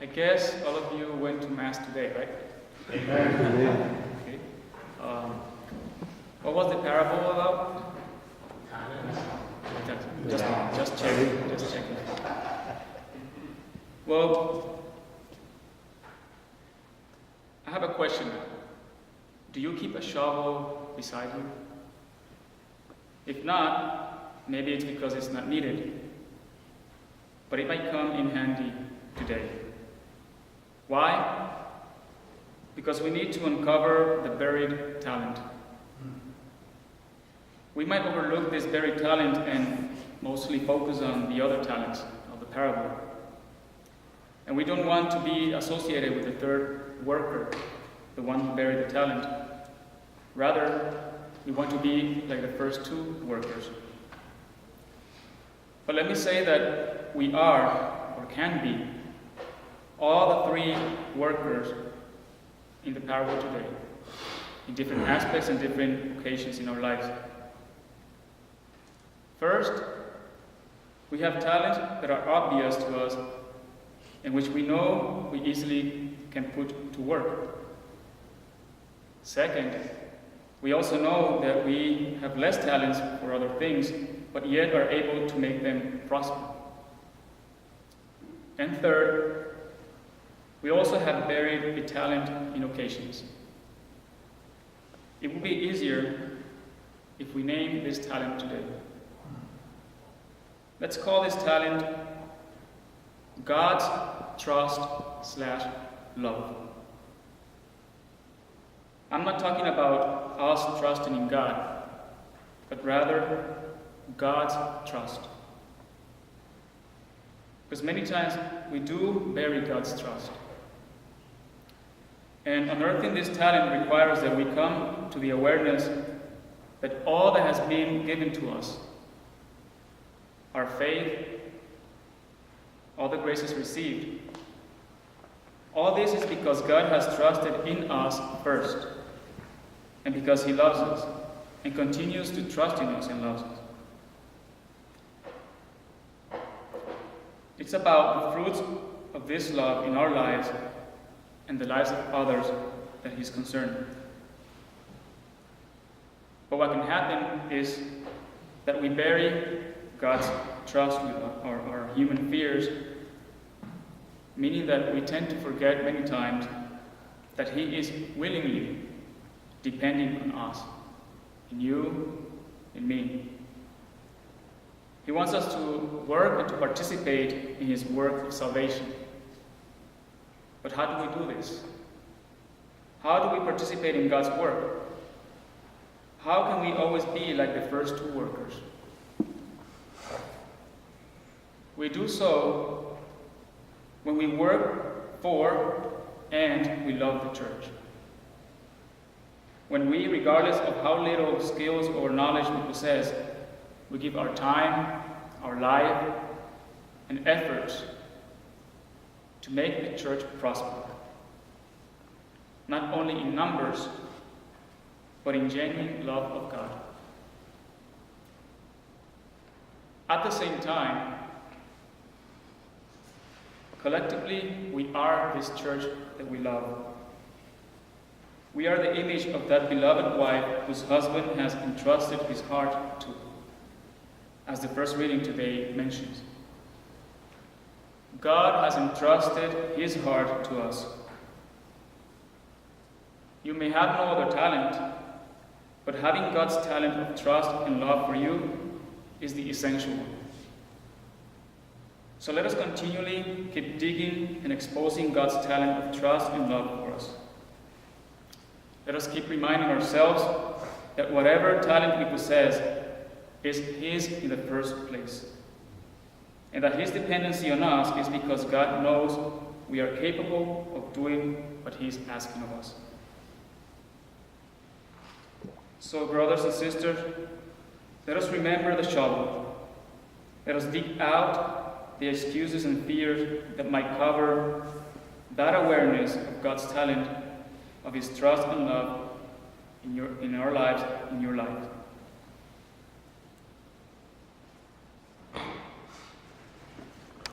I guess all of you went to Mass today, right? Amen. Okay. What was the parable about? Just checking. Well, I have a question now. Do you keep a shovel beside you? If not, maybe it's because it's not needed. But it might come in handy today. Why? Because we need to uncover the buried talent. We might overlook this buried talent and mostly focus on the other talents of the parable. And we don't want to be associated with the third worker, the one who buried the talent. Rather, we want to be like the first two workers. But let me say that we are, or can be, all the three workers in the parable today, in different aspects and different occasions in our lives. First, we have talents that are obvious to us and which we know we easily can put to work. Second, we also know that we have less talents for other things, but yet are able to make them prosper. And third, we also have buried a talent in occasions. It would be easier if we name this talent today. Let's call this talent God's trust/love. I'm not talking about us trusting in God, but rather God's trust. Because many times we do bury God's trust. And unearthing this talent requires that we come to the awareness that all that has been given to us, our faith, all the graces received, all this is because God has trusted in us first, and because He loves us, and continues to trust in us and loves us. It's about the fruits of this love in our lives and the lives of others that He's concerned with. But what can happen is that we bury God's trust with our human fears, meaning that we tend to forget many times that He is willingly depending on us, in you, in me. He wants us to work and to participate in His work of salvation. But how do we do this? How do we participate in God's work? How can we always be like the first two workers? We do so when we work for and we love the church. When we, regardless of how little skills or knowledge we possess, we give our time, our life, and efforts to make the church prosper. Not only in numbers, but in genuine love of God. At the same time, collectively, we are this church that we love. We are the image of that beloved wife whose husband has entrusted his heart to, as the first reading today mentions. God has entrusted His heart to us. You may have no other talent, but having God's talent of trust and love for you is the essential one. So let us continually keep digging and exposing God's talent of trust and love for us. Let us keep reminding ourselves that whatever talent we possess is His in the first place, and that His dependency on us is because God knows we are capable of doing what He's asking of us. So, brothers and sisters, let us remember the shovel. Let us dig out the excuses and fears that might cover that awareness of God's talent, of His trust and love in our lives, in your life.